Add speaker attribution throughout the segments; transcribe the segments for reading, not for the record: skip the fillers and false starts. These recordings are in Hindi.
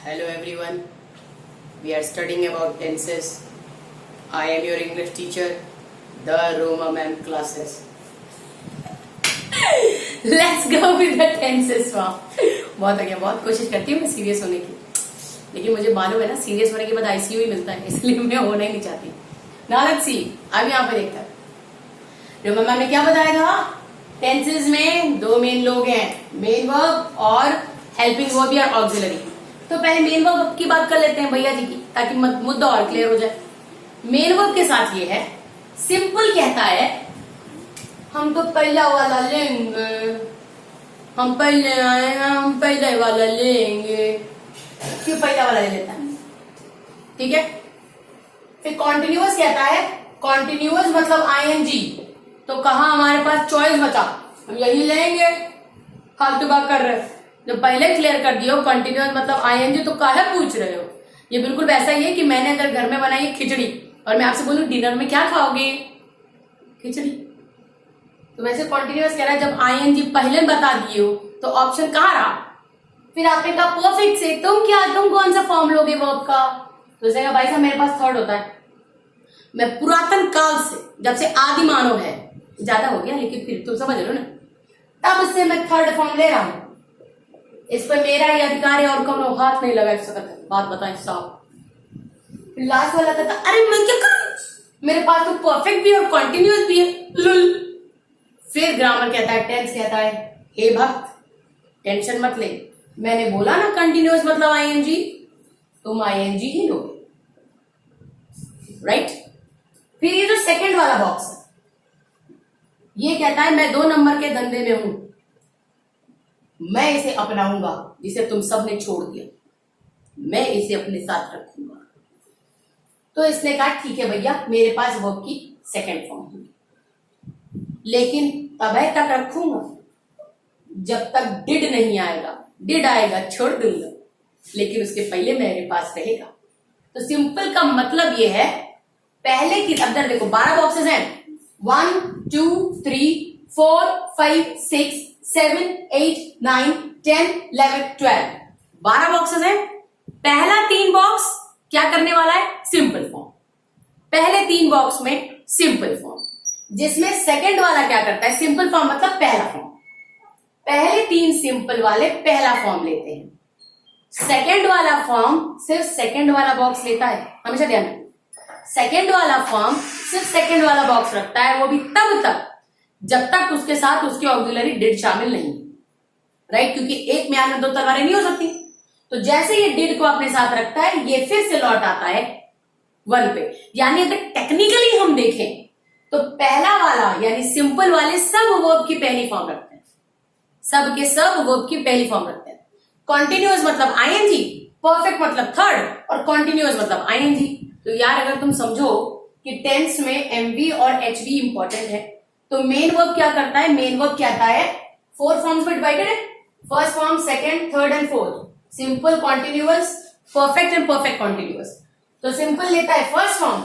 Speaker 1: Hello everyone, we are studying about tenses. I am your English teacher, the Roma ma'am classes. Let's go with the tenses form. बहुत हो गया, बहुत कोशिश करती हूँ मैं सीरियस होने की, लेकिन मुझे मालूम है ना सीरियस होने के बाद आईसीयू ही मिलता है, इसलिए मैं होना ही नहीं चाहती. Now let's see, अब यहाँ पे देखते हैं रोमा मैम ने क्या बताया था. टेंसेस में दो मेन लोग हैं, मेन वर्ब और हेल्पिंग वर्ब या ऑक्सिलरी. तो पहले मेन वर्ब की बात कर लेते हैं भैया जी की, ताकि मुद्दा और क्लियर हो जाए. मेन वर्ब के साथ ये है, सिंपल कहता है हम तो पहला वाला लेंगे, हम पहले आए हैं, हम पहले वाला लेंगे. क्यों पहला वाला ले लेता है, ठीक है. फिर कॉन्टिन्यूअस कहता है, कॉन्टिन्यूअस मतलब आईएनजी. तो कहा हमारे पास चॉइस बचा, हम यही लेंगे. फालतू बात कर रहे हो, जब पहले क्लियर कर दिया हो कंटिन्यूअस मतलब आईएनजी, तो काहे पूछ रहे हो. ये बिल्कुल वैसा ही है कि मैंने अगर घर में बनाई है खिचड़ी और मैं आपसे बोलूं डिनर में क्या खाओगे, खिचड़ी. तो वैसे कॉन्टिन्यूअस कह रहा है जब आईएनजी पहले बता दिए हो तो ऑप्शन कहाँ रहा. फिर आपने कहा परफेक्ट से तुम कौन सा फॉर्म लोगे वर्ब का. तो उसने कहा भाई साहब मेरे पास थर्ड होता है, मैं पुरातन काल से, जब से आदि मानव है, ज्यादा हो गया लेकिन फिर तुम समझ लो ना, तब से मैं थर्ड फॉर्म ले रहा हूं. इस पर मेरा ही अधिकार है और कौन हाथ नहीं लगा सकता. बात बताएं साहब. लास्ट वाला कहता अरे मैं क्या करूं, मेरे पास तो परफेक्ट भी और कॉन्टिन्यूअस भी है. लुल. फिर ग्रामर कहता है, टेंस कहता है हे भक्त टेंशन मत ले, मैंने बोला ना कंटिन्यूअस मतलब आईएनजी, तुम आईएनजी ही लो. राइट. फिर ये जो सेकंड वाला बॉक्स है, ये कहता है मैं 2 नंबर के धंधे में हूं, मैं इसे अपनाऊंगा जिसे तुम सबने छोड़ दिया, मैं इसे अपने साथ रखूंगा. तो इसने कहा ठीक है भैया मेरे पास वर्ब की सेकंड फॉर्म है, लेकिन तब तक रखूंगा जब तक डिड नहीं आएगा. डिड आएगा छोड़ दूंगा, लेकिन उसके पहले मेरे पास रहेगा. तो सिंपल का मतलब ये है, पहले की अंदर देखो 12 बॉक्सेस हैं, 1 2 3 4 5 6 7 8 9 10 11 12 12 बॉक्सेस हैं. पहला 3 बॉक्स क्या करने वाला है, सिंपल फॉर्म. पहले 3 बॉक्स में सिंपल फॉर्म, जिसमें सेकंड वाला क्या करता है, सिंपल फॉर्म मतलब पहला फॉर्म. पहले 3 सिंपल वाले पहला फॉर्म लेते हैं, सेकंड वाला फॉर्म सिर्फ सेकंड वाला बॉक्स लेता है. हमेशा ध्यान रखना, सेकंड वाला फॉर्म सिर्फ सेकंड वाला बॉक्स रखता है, वो भी तब तक जब तक उसके साथ उसकी ऑक्सिलरी डिड शामिल नहीं. राइट. क्योंकि एक म्यान में 2 तलवारें नहीं हो सकती. तो जैसे ये डिड को अपने साथ रखता है, ये फिर से लौट आता है 1 पे. यानी अगर टेक्निकली हम देखें तो पहला वाला यानी सिंपल वाले सब वर्ब की पहली फॉर्म रखते हैं, सब के सब वर्ब की पहली फॉर्म रखते हैं. कॉन्टिन्यूअस मतलब आईएनजी, परफेक्ट मतलब थर्ड, और कॉन्टिन्यूअस मतलब आईएनजी. तो यार अगर तुम समझो कि टेंस में एमवी और एचवी इंपॉर्टेंट है, तो मेन वर्ब क्या करता है, मेन वर्ब क्या आता है, 4 फॉर्म्स में डिवाइडेड है. First form, second, third and fourth. Simple, continuous, perfect and perfect continuous. तो सिंपल लेता है फर्स्ट फॉर्म,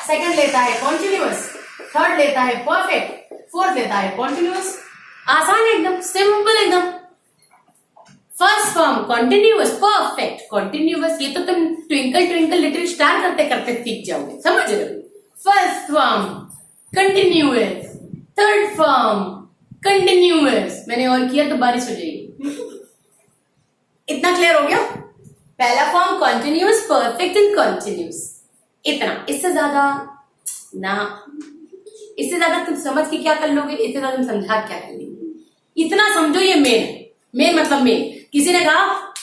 Speaker 1: सेकंड लेता है कॉन्टिन्यूअस, थर्ड लेता है परफेक्ट, फोर्थ लेता है कॉन्टिन्यूअस. आसान है एकदम, सिंपल एकदम. First form continuous, perfect, continuous. ये तो तुम ट्विंकल ट्विंकल लिटिल स्टार करते करते सीख जाओगे, समझ रहे हो. First form continuous, third form continuous. मैंने और किया तो बारिश हो जाएगी. इतना क्लियर हो गया. पहला form continuous, perfect and continuous. इतना, इससे ज्यादा ना, इससे ज्यादा तुम समझ के क्या कर लोगे, इससे ज्यादा तुम समझा क्या कर लोगे. इतना समझो, ये मेन है. मेन मतलब मेन. किसी ने कहा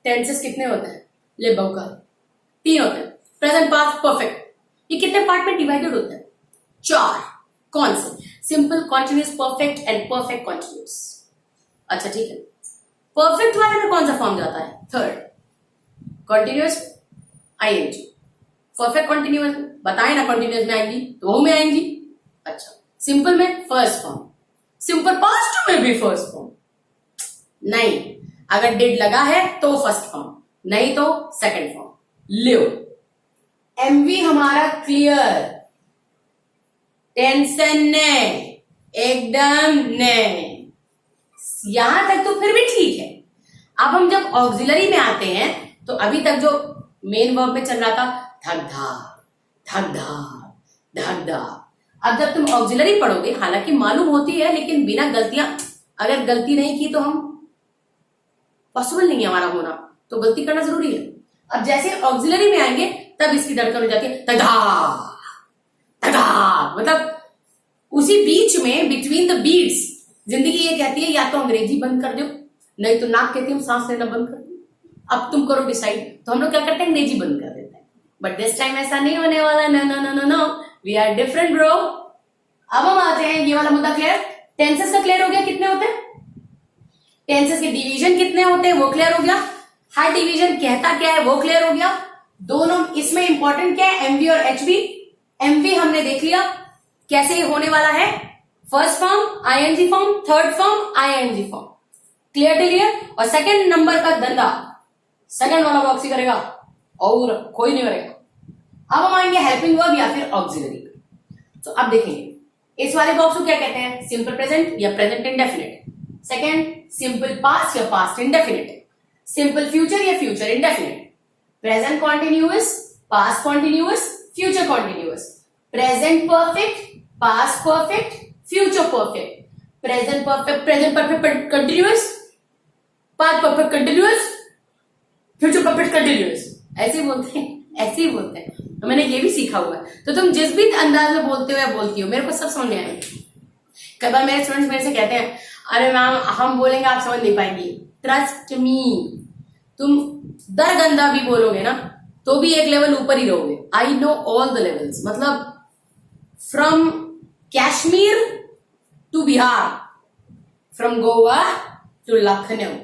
Speaker 1: टेंसेस कितने होते हैं, ले बउका 3 होते हैं, प्रेजेंट, पास्ट, परफेक्ट. ये कितने पार्ट में डिवाइडेड होते हैं, 4. कौन से, simple, continuous, perfect and perfect continuous. अच्छा ठीक है. परफेक्ट वाले में कौन सा फॉर्म जाता है, third. Continuous ING, perfect continuous बताए ना, कॉन्टिन्यूअस में आएंगी तो वो में आएंगी. अच्छा. सिंपल में फर्स्ट फॉर्म, सिंपल पास्ट में भी फर्स्ट फॉर्म. नहीं, अगर डिड लगा है तो फर्स्ट फॉर्म, नहीं तो सेकंड फॉर्म. लो, एमवी हमारा क्लियर, टेंशन नहीं, एकदम नहीं. यहां तक तो फिर भी ठीक है. अब हम जब ऑक्सिलरी में आते हैं तो अभी तक जो मेन वर्ब में चल रहा था धक धा, अब जब तुम ऑक्सिलरी पढ़ोगे, हालांकि मालूम होती है लेकिन बिना गलतियां, अगर गलती नहीं की तो हम पॉसिबल नहीं है हमारा होना, तो गलती करना जरूरी है। अब जैसे ऑक्सिलरी में आएंगे तब इसकी धड़कन हो जाती है तधा, मतलब उसी बीच में बिटवीन द बीट्स जिंदगी ये कहती है या तो अंग्रेजी बंद कर दो, नहीं तो नाक कहती है हम सांस लेना बंद कर दो, अब तुम करो डिसाइड। तो हम लोग क्या करते हैं, अंग्रेजी बंद कर देते हैं, बट दिस टाइम ऐसा नहीं होने वाला। No no no no no, we are different bro. अब हम आते हैं, ये वाला मुद्दा क्लियर, टेंसेस का क्लियर हो गया, कितने होते हैं टेंसेस के डिवीजन कितने होते हैं वो क्लियर हो गया, हर डिवीजन कहता क्या है वो क्लियर हो गया। दोनों इसमें इंपॉर्टेंट क्या है, एमवी और एचवी। एमवी हमने देख लिया कैसे होने वाला है, first form ING form, third form ING form, clear. और सेकंड नंबर का धंधा सेकंड वाला बॉक्स ही करेगा और कोई नहीं करेगा। अब हम आएंगे हेल्पिंग वर्ब या फिर ऑक्सिलरी। तो अब देखेंगे इस वाले बॉक्स को क्या कहते हैं, सिंपल प्रेजेंट या present indefinite, second simple past या पास्ट इंडेफिनिट, सिंपल फ्यूचर या future indefinite, present continuous, past continuous, future continuous, present perfect, past perfect, future perfect, present perfect continuous, past perfect continuous, future perfect continuous. ऐसे बोलते हैं, ऐसे ही बोलते हैं। तो मैंने ये भी सीखा हुआ है, तो तुम जिस भी अंदाज में बोलते हो या बोलती हो मेरे को सब समझ में आएगा। कई बार मेरे स्टूडेंट्स मेरे से कहते हैं अरे मैम हम बोलेंगे आप समझ नहीं पाएंगी, ट्रस्ट मी, तुम दरगंदा भी बोलोगे ना तो भी एक लेवल ऊपर ही रहोगे। I know all the levels, मतलब from Kashmir to Bihar, from Goa to Lucknow,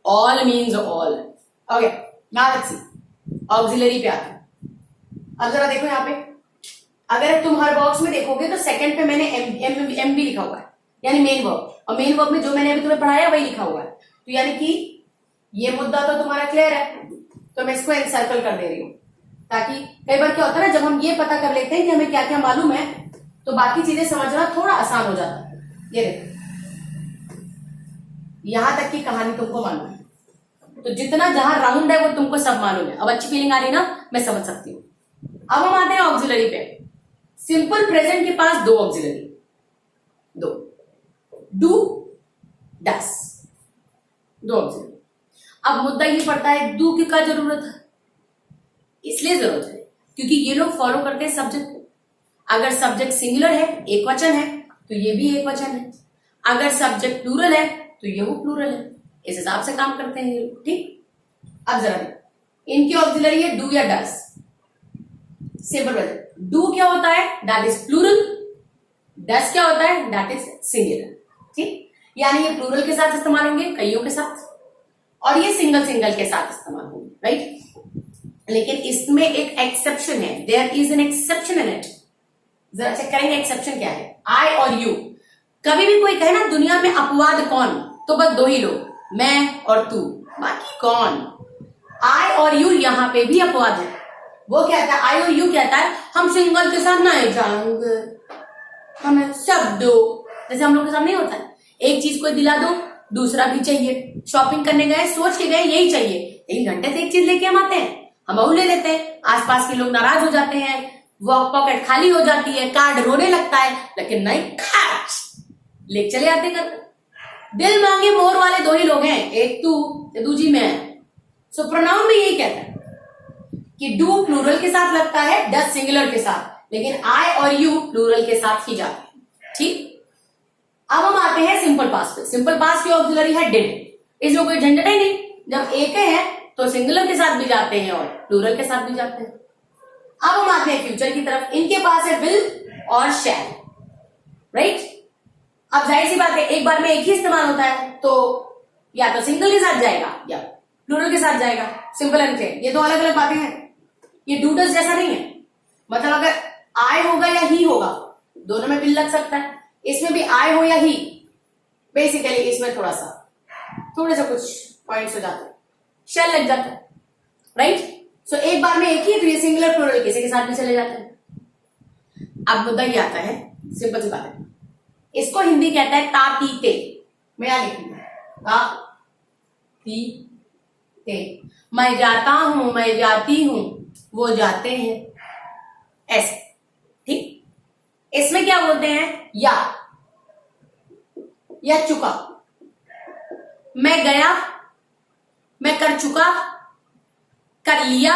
Speaker 1: all means all. Okay now let's see auxiliary पे आते हैं। अब जरा देखो यहाँ पे, अगर तुम हर बॉक्स में देखोगे तो सेकंड पे मैंने एम भी लिखा हुआ है, यानी मेन वर्ब, और मेन वर्ब में जो मैंने अभी तुम्हें पढ़ाया वही लिखा हुआ है। तो यानी कि ये मुद्दा तो तुम्हारा क्लियर है, तो मैं इसको एनसर्कल कर दे रही हूँ, ताकि कई बार क्या होता है ना, जब हम ये पता कर लेते हैं कि हमें क्या क्या मालूम है तो बाकी चीजें समझना थोड़ा आसान हो जाता है। ये देखो यहां तक की कहानी तुमको मालूम है, तो जितना जहां राउंड है वो तुमको सब मालूम है। अब अच्छी फीलिंग आ रही ना, मैं समझ सकती हूँ। अब हम आते हैं ऑक्सिलरी पे। सिंपल प्रेजेंट के पास दो ऑक्सिलरी, दो, डू, डस, दो ऑक्सिलरी। अब मुद्दा ये पड़ता है डू की क्या जरूरत है, इसलिए जरूरत है क्योंकि ये लोग फॉलो करते हैं सब्जेक्ट को। अगर सब्जेक्ट सिंगुलर है, एक वचन है, तो ये भी एक वचन है। अगर सब्जेक्ट प्लूरल है तो ये वो प्लूरल है, इस हिसाब से काम करते हैं ये लोग। ठीक, अब जरा इनकी ऑक्सिलरी है डू या डस। सिंपल प्रेजेंट, डू क्या होता है, दैट इज प्लूरल, डस क्या होता है, दैट इज सिंगुलर। ठीक, यानी ये प्लूरल के साथ इस्तेमाल होंगे, कईयों के साथ, और ये सिंगल सिंगल के साथ इस्तेमाल होंगे, राइट। लेकिन इसमें एक एक्सेप्शन है, there is an exception in it. जरा चेक करेंगे एक्सेप्शन क्या है। आई और यू, कभी भी कोई कहे ना दुनिया में अपवाद कौन, तो बस दो ही लोग, मैं और तू, बाकी कौन। आई और यू यहाँ पे भी अपवाद है। वो कहता है, आई और यू कहता है हम सिंगल के साथ नहीं जाएंगे, हमें सब दो। जैसे हम लोग के साथ नहीं होता है, एक चीज कोई दिला दो दूसरा भी चाहिए। शॉपिंग करने गए, सोच के गए यही चाहिए, 3 घंटे से एक चीज लेके हम आते हैं, हम और ले लेते हैं, आसपास के लोग नाराज हो जाते हैं, वो पॉकेट खाली हो जाती है, कार्ड रोने लगता है, लेकिन नहीं, खर्च ले चले आते घर। दिल मांगे मोर वाले दो ही लोग हैं, एक तू दूजी मैं। सो प्रोनाउन में यही कहता है कि डू प्लूरल के साथ लगता है, डस सिंगुलर के साथ, लेकिन आई और यू प्लूरल के साथ ही जाते हैं। ठीक, अब हम आते हैं सिंपल पास्ट पे। सिंपल पास्ट की ऑक्सिलरी है डिड, इसमें कोई झंझट ही नहीं, जब एक है तो सिंगुलर के साथ भी जाते हैं और प्लूरल के साथ भी जाते हैं। अब हम आते हैं फ्यूचर की तरफ, इनके पास है विल और शैल, राइट। अब जाहिर सी बात है एक बार में एक ही इस्तेमाल होता है, तो या तो सिंगल के साथ जाएगा या प्लूरल के साथ जाएगा, सिंपल एंड क्लियर। ये दो अलग अलग बातें हैं, ये डू डस जैसा नहीं है। मतलब अगर आई होगा या ही होगा, दोनों में विल लग सकता है, इसमें भी आई हो या ही, बेसिकली इसमें थोड़े से कुछ पॉइंट्स हो जाते हैं, शैल लग जाता है, राइट। सो एक बार में एक ही, तो ये सिंगुलर प्लूरल किसी के साथ भी चले जाते हैं। अब मुद्दा ये आता है, सिंपल सी बात है, इसको हिंदी कहता है ता ती ते। मैं यहां लिखूंगा ता ते। मैं जाता हूं, मैं जाती हूं, वो जाते हैं, ऐसे। ठीक, इसमें क्या बोलते हैं, या चुका। मैं गया, मैं कर चुका, कर लिया,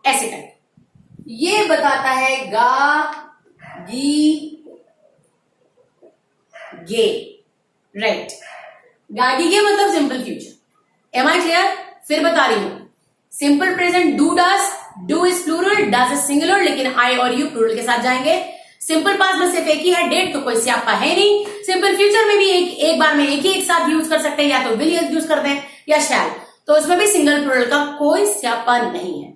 Speaker 1: ऐसे कर। ये बताता है गा, गी, गे, राइट। गागी गे मतलब simple future. Am I clear? फिर बता रही हूं, simple present do does, do is plural, does is singular, लेकिन आई और यू प्लूरल के साथ जाएंगे। सिंपल पास्ट में सिर्फ एक ही है, डेट तो कोई स्यापा है नहीं। सिंपल फ्यूचर में भी एक बार में एक ही एक साथ यूज कर सकते हैं, या तो विल यूज करते हैं या शैल, तो उसमें भी सिंगल प्लूरल का कोई स्यापा नहीं है।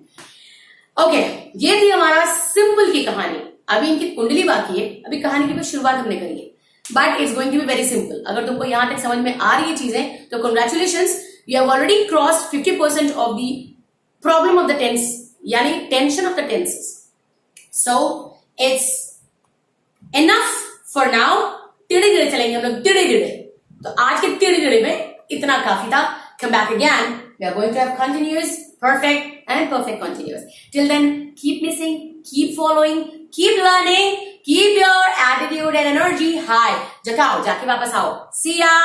Speaker 1: ओके, ये थी हमारा सिंपल की कहानी। अभी इनकी कुंडली बाकी है, अभी कहानी की भी शुरुआत हमने करी है, but it's going to be very simple. अगर तुमको यहां तक समझ में आ रही है चीजें तो congratulations, you have already crossed 50% of the problem of the tense, यानी tension of the tenses. So it's enough for now. टिड़े टिड़े चलेंगे हम लोग, टिड़े टिड़े। तो आज के टिड़े टिड़े में इतना काफी था। Come back again. We are going to have continuous, perfect and perfect continuous. Till then, keep listening, keep following, keep learning, keep your attitude and energy high. जाओ, जाके वापस आओ। See ya.